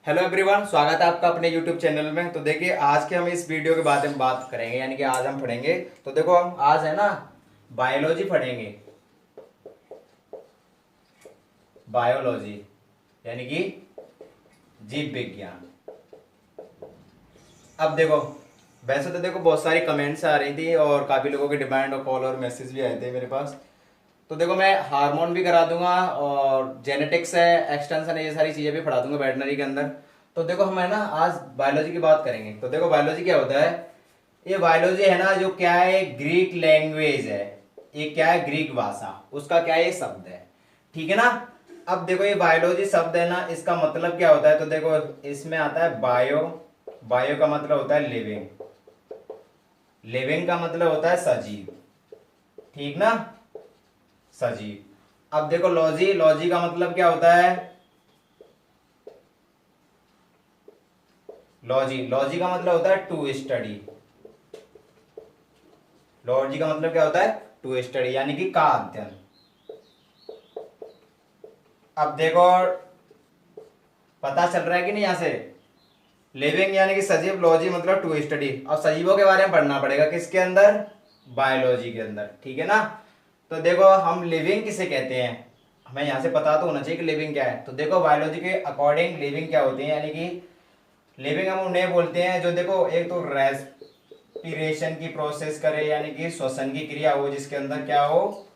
Hello everyone, स्वागत है आपका अपने यूट्यूब चैनल में। तो देखिए, आज के हम इस वीडियो के बारे में बात करेंगे, यानी कि आज हम पढ़ेंगे। तो देखो, हम आज है ना बायोलॉजी पढ़ेंगे। बायोलॉजी यानी कि जीव विज्ञान। अब देखो, वैसे तो देखो बहुत सारी कमेंट्स आ रही थी और काफ़ी लोगों की डिमांड और कॉल और मैसेज भी आए थे मेरे पास। तो देखो, मैं हार्मोन भी करा दूंगा और जेनेटिक्स है, एक्सटेंशन है, ये सारी चीज़ें भी पढ़ा दूंगा वेटनरी के अंदर। तो देखो, हम है ना आज बायोलॉजी की बात करेंगे। तो देखो, बायोलॉजी क्या होता है। ये बायोलॉजी है ना, जो क्या है, ग्रीक लैंग्वेज है। ये क्या है, ग्रीक भाषा, उसका क्या है, ये शब्द है। ठीक है ना। अब देखो, ये बायोलॉजी शब्द है ना, इसका मतलब क्या होता है। तो देखो, इसमें आता है बायो। बायो का मतलब होता है लिविंग। लिविंग का मतलब होता है सजीव। ठीक ना, सजीव। अब देखो, लॉजी। लॉजी का मतलब क्या होता है। लॉजी लॉजी का मतलब होता है टू स्टडी। लॉजी का मतलब क्या होता है, टू स्टडी, यानी कि का अध्ययन। अब देखो, पता चल रहा है कि नहीं यहां से। लिविंग यानी कि सजीव, लॉजी मतलब टू स्टडी। अब सजीवों के बारे में पढ़ना पड़ेगा, किसके अंदर, बायोलॉजी के अंदर। ठीक है ना। तो देखो, हम लिविंग किसे कहते हैं, हमें यहां से पता तो होना चाहिए कि लिविंग क्या है। तो देखो, बायोलॉजी के अकॉर्डिंग लिविंग क्या होती है, यानी कि लिविंग हम उन्हें बोलते हैं जो देखो, एक तो रेस्पिरेशन की प्रोसेस करे, यानी कि श्वसन की क्रिया हो, जिसके अंदर क्या हो,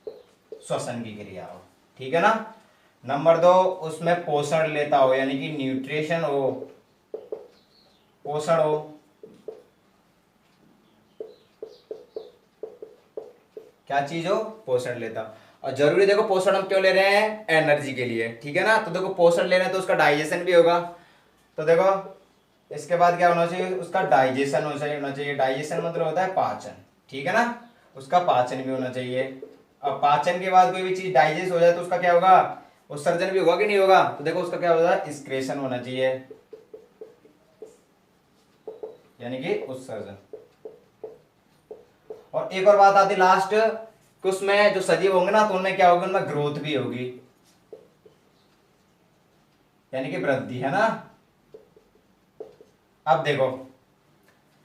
श्वसन की क्रिया हो। ठीक है ना। नंबर दो, उसमें पोषण लेता हो, यानी कि न्यूट्रिशन हो, पोषण हो। क्या चीज हो, पोषण लेता। और जरूरी देखो, पोषण हम क्यों ले रहे हैं, एनर्जी के लिए। ठीक है ना। तो देखो, पोषण ले रहे हैं तो उसका डाइजेशन भी होगा। तो देखो, इसके बाद क्या होना चाहिए, उसका डाइजेशन होना चाहिए। डाइजेशन मतलब होता है पाचन। ठीक है ना। उसका पाचन भी होना चाहिए। अब पाचन के बाद कोई भी चीज डाइजेस्ट हो जाए तो उसका क्या होगा, उत्सर्जन भी होगा कि नहीं होगा। तो देखो, उसका क्या होगा, एक्सक्रेशन होना चाहिए, यानी कि उत्सर्जन। और एक और बात आती लास्ट, कि उसमें जो सजीव होंगे ना, तो उनमें क्या होगी, उनमें ग्रोथ भी होगी, यानी कि वृद्धि। है ना। अब देखो,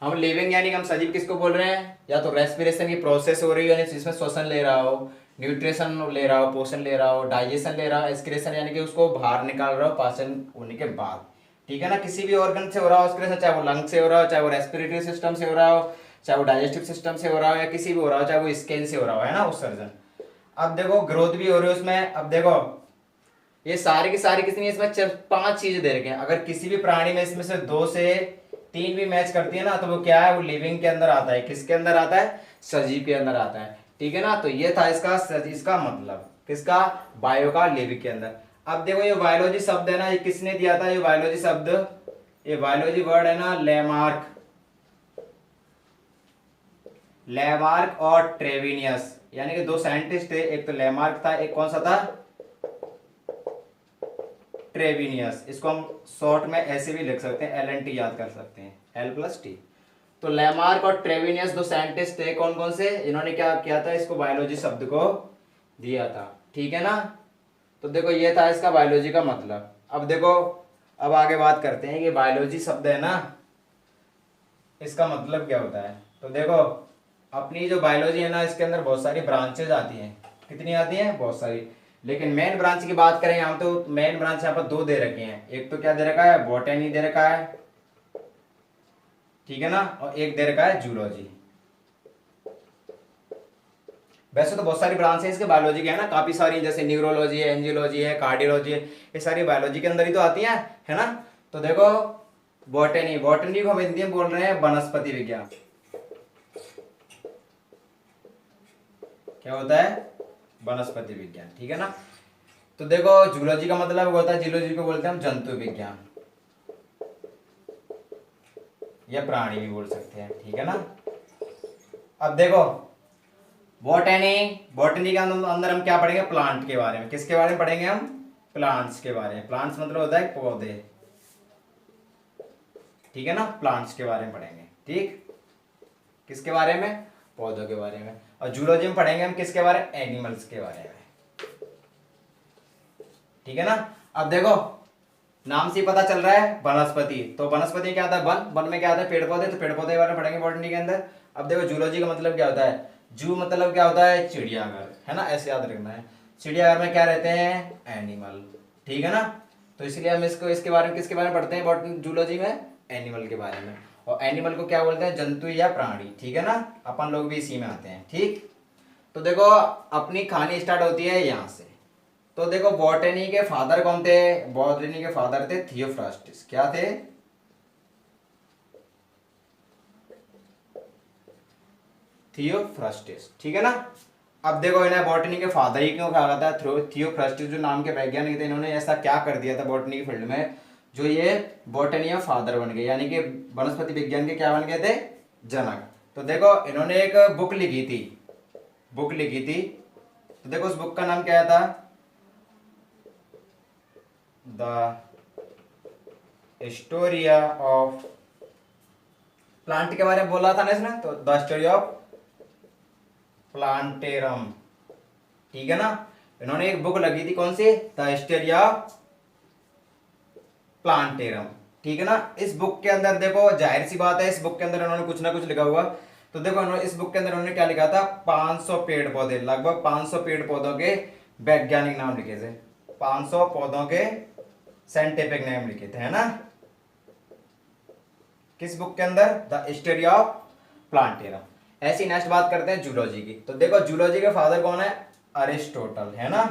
हम लिविंग यानी कि हम सजीव किसको बोल रहे हैं, या तो रेस्पिरेशन की प्रोसेस हो रही हो, यानी जिसमें श्वसन ले रहा हो, न्यूट्रिशन ले रहा हो, पोषण ले रहा हो, डाइजेशन ले रहा हो, एक्सक्रेशन यानी कि उसको बाहर निकाल रहा हो पाचन होने के बाद। ठीक है ना। किसी भी ऑर्गन से हो रहा हो एक्सक्रेशन, चाहे वो लंग से हो रहा हो, चाहे वो रेस्पिरेटरी सिस्टम से हो रहा हो, चाहे वो डाइजेस्टिव सिस्टम से हो रहा हो, या किसी भी हो रहा हो, चाहे वो स्किन से हो रहा हो, है ना, उत्सर्जन। अब देखो, ग्रोथ भी हो रही है उसमें। अब देखो, ये सारी की सारी कितनी, इसमें पांच चीजें दे रखे हैं। अगर किसी भी प्राणी में इसमें से दो से तीन भी मैच करती है ना, तो वो क्या है, वो लिविंग के अंदर आता है। किसके अंदर आता है, सजीव के अंदर आता है। ठीक है ना। तो ये था इसका मतलब, किसका, बायो का, लिविंग के अंदर। अब देखो, ये बायोलॉजी शब्द है ना, ये किसने दिया था, ये बायोलॉजी शब्द, ये बायोलॉजी वर्ड है ना, लेमार्क। लेमार्क और ट्रेविनियस, यानी कि दो साइंटिस्ट थे, एक तो लेमार्क था, एक कौन सा था, ट्रेविनियस। इसको हम शॉर्ट में ऐसे भी लिख सकते हैं, LNT याद कर सकते हैं, L+T। तो लेमार्क और ट्रेविनियस दो साइंटिस्ट थे, कौन कौन से, इन्होंने क्या किया था, इसको बायोलॉजी शब्द को दिया था। ठीक है ना। तो देखो, ये था इसका बायोलॉजी का मतलब। अब देखो, अब आगे बात करते हैं कि बायोलॉजी शब्द है ना, इसका मतलब क्या होता है। तो देखो, अपनी जो बायोलॉजी है ना, इसके अंदर बहुत सारी ब्रांचेज आती हैं। कितनी आती हैं, बहुत सारी। लेकिन मेन ब्रांच की बात करें हम, तो मेन ब्रांच यहाँ पर दो दे रखे हैं। एक तो क्या दे रखा है, बॉटनी दे रखा है। ठीक है ना। और एक दे रखा है जूलॉजी। वैसे तो बहुत सारी ब्रांच है इसके बायोलॉजी के, है ना, काफी सारी, जैसे न्यूरोलॉजी है, एंजियोलॉजी है, कार्डियोलॉजी है, ये सारी बायोलॉजी के अंदर ही तो आती हैं, है ना। तो देखो, बॉटनी, बॉटनी को हम हिंदी में बोल रहे हैं वनस्पति विज्ञान। क्या होता है, वनस्पति विज्ञान। ठीक है ना। तो देखो, जूलॉजी का मतलब होता है, जूलॉजी को बोलते हैं हम जंतु विज्ञान, या प्राणी भी बोल सकते हैं। ठीक है ना। अब देखो, बॉटनी, बॉटनी के अंदर हम क्या पढ़ेंगे, प्लांट के बारे में। किसके बारे में पढ़ेंगे हम, प्लांट्स के बारे में। प्लांट्स मतलब होता है पौधे। ठीक है ना। प्लांट्स के बारे में पढ़ेंगे। ठीक, किसके बारे में, पौधों के बारे में। और जूलॉजी में पढ़ेंगे हम किसके बारे में, एनिमल्स के बारे में। ठीक है ना। अब देखो, नाम से ही पता चल रहा है वनस्पति, तो वनस्पति क्या आता है, वन, वन में क्या आता है पेड़ पौधे, तो पेड़ पौधे के बारे में पढ़ेंगे बॉटनी के अंदर। अब देखो जूलॉजी का मतलब क्या होता है, जू मतलब क्या होता है चिड़ियाघर, है ना, ऐसे याद रखना है। चिड़ियाघर में क्या रहते हैं, एनिमल, ठीक है ना। तो इसलिए हम इसको इसके बारे में किसके बारे में पढ़ते हैं बॉटनी जूलॉजी में, एनिमल के बारे में। और एनिमल को क्या बोलते हैं, जंतु या प्राणी, ठीक है ना, अपन लोग भी इसी में आते हैं, ठीक। तो देखो अपनी कहानी स्टार्ट होती है यहाँ से। तो देखो बॉटनी के फादर कौन थे, बॉटनी के फादर थे थियोफ्रास्टिस, क्या थे, थियोफ्रास्टिस, ठीक है ना। अब देखो इन्हें बॉटनी के फादर ही क्यों कहा जाता है, थियोफ्रास्टिस जो नाम के वैज्ञानिक थे, इन्होंने ऐसा क्या कर दिया था बॉटनी की फील्ड में, जो ये बॉटनी या फादर बन गए, यानी कि वनस्पति विज्ञान के क्या बन गए थे, जनक। तो देखो इन्होंने एक बुक लिखी थी, बुक लिखी थी। तो देखो उस बुक का नाम क्या था, द हिस्टोरिया ऑफ प्लांट के बारे में बोला था ना इसने, तो द स्टोरी ऑफ प्लांटेरम, ठीक है ना। इन्होंने एक बुक लगी थी कौन सी, द हिस्टोरी ऑफ प्लांटेरम, ठीक है ना। इस बुक के अंदर देखो जाहिर सी बात है, इस बुक के अंदर इन्होंने कुछ ना कुछ लिखा हुआ। तो देखो इन्होंने इस बुक के अंदर उन्होंने क्या लिखा था, 500 पेड़ पौधे, लगभग 500 पेड़ पौधों के वैज्ञानिक नाम लिखे थे, 500 पौधों के साइंटिफिक नेम लिखे थे, है ना, किस बुक के अंदर, द हिस्टोरी ऑफ प्लांटेरम। ऐसी नेक्स्ट बात करते हैं जूलॉजी की। तो देखो जूलॉजी के फादर कौन है, अरिस्टोटल, है ना।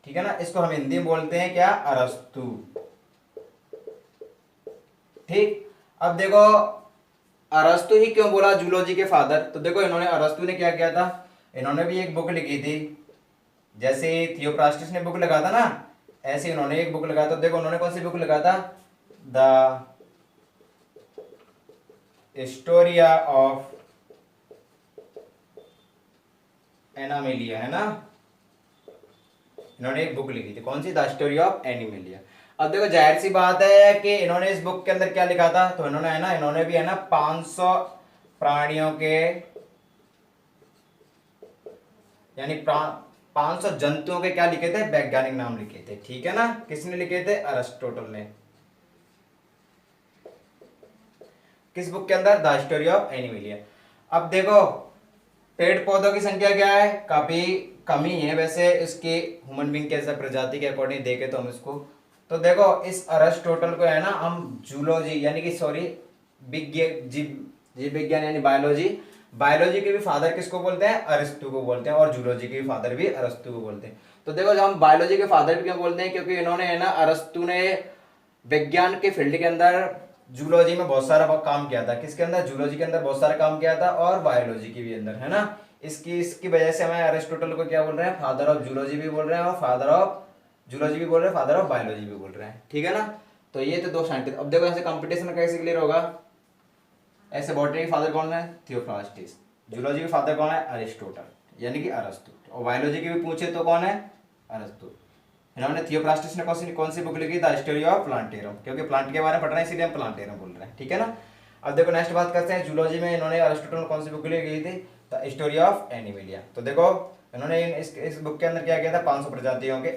ठीक है ना, इसको हम हिंदी में बोलते हैं क्या, अरस्तु, ठीक। अब देखो अरस्तु ही क्यों बोला जूलॉजी के फादर, तो देखो इन्होंने, अरस्तु ने क्या किया था, इन्होंने भी एक बुक लिखी थी, जैसे थियोप्रास्टिस ने बुक लगा था ना, ऐसे इन्होंने एक बुक लगा था। देखो उन्होंने कौन सी बुक लगा था, द हिस्टोरिया ऑफ एनामेलिया, है ना, इन्होंने एक बुक लिखी थी कौन सी, द स्टोरी ऑफ एनिमेलिया। अब देखो जाहिर सी बात है कि इन्होंने इस बुक के अंदर क्या लिखा था, तो इन्होंने है ना, इन्होंने भी है ना 500 प्राणियों के, यानी 500 जंतुओं के क्या लिखे थे, वैज्ञानिक नाम लिखे थे, ठीक है ना। किसने लिखे थे, अरिस्टोटल ने, किस बुक के अंदर, द स्टोरी ऑफ एनिमेलिया। अब देखो पेड़ पौधों की संख्या क्या है, काफी कमी है वैसे इसकी, ह्यूमन बीइंग के ऐसा प्रजाति के अकॉर्डिंग देखे तो हम इसको। तो देखो इस अरिस्टोटल को है ना हम जूलॉजी यानी कि सॉरी विज्ञान, जीव विज्ञान यानी बायोलॉजी, बायोलॉजी के भी फादर किसको बोलते हैं, अरिस्तु को बोलते हैं, और जूलॉजी के भी फादर भी अरिस्तु को बोलते हैं। तो देखो जब हम बायोलॉजी के फादर भी क्यों बोलते हैं, क्योंकि इन्होंने है ना, अरिस्तु ने विज्ञान के फील्ड के अंदर जूलॉजी में बहुत सारा काम किया था, किसके अंदर, जूलॉजी के अंदर बहुत सारा काम किया था, और बायोलॉजी के भी अंदर, है ना। इसकी इसकी वजह से हमें अरिस्टोटल को क्या बोल रहे हैं, फादर ऑफ जूलॉजी भी बोल रहे हैं, और फादर ऑफ जूलॉजी भी बोल रहे हैं, फादर ऑफ बायोलॉजी भी बोल रहे हैं, ठीक है ना। तो ये तो दो साइंटिस्ट। अब देखो ऐसे कंपटीशन कैसे क्लियर होगा, ऐसे बॉटनी के फादर कौन है, थियोफ्रास्टिस, जूलॉजी के फादर कौन है, अरिस्टोटल यानी कि अरस्तु, और बायोलॉजी की भी पूछे तो कौन है, अरस्तु। इन्होंने थियोफ्रास्टिस ने कौन सी बुक लिखी, द हिस्टोरी ऑफ प्लांटेरम, क्योंकि प्लांट के बारे में पढ़ रहे हैं इसीलिए हम प्लांटेरम बोल रहे हैं, ठीक है ना। अब देखो नेक्स्ट बात करते हैं जूलॉजी में इन्होंने अरिस्टोटल ने कौन सी बुक लिखी थी, द हिस्टोरी ऑफ एनिमेलिया। तो देखो इन्होंने इस बुक के अंदर क्या किया था, 500 प्रजातियों के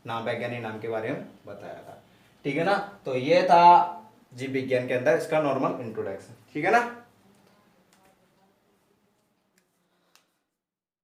नाम, वैज्ञानिक नाम के बारे में बताया था, ठीक है ना। तो ये था जीव विज्ञान के अंदर इसका नॉर्मल इंट्रोडक्शन, ठीक है ना।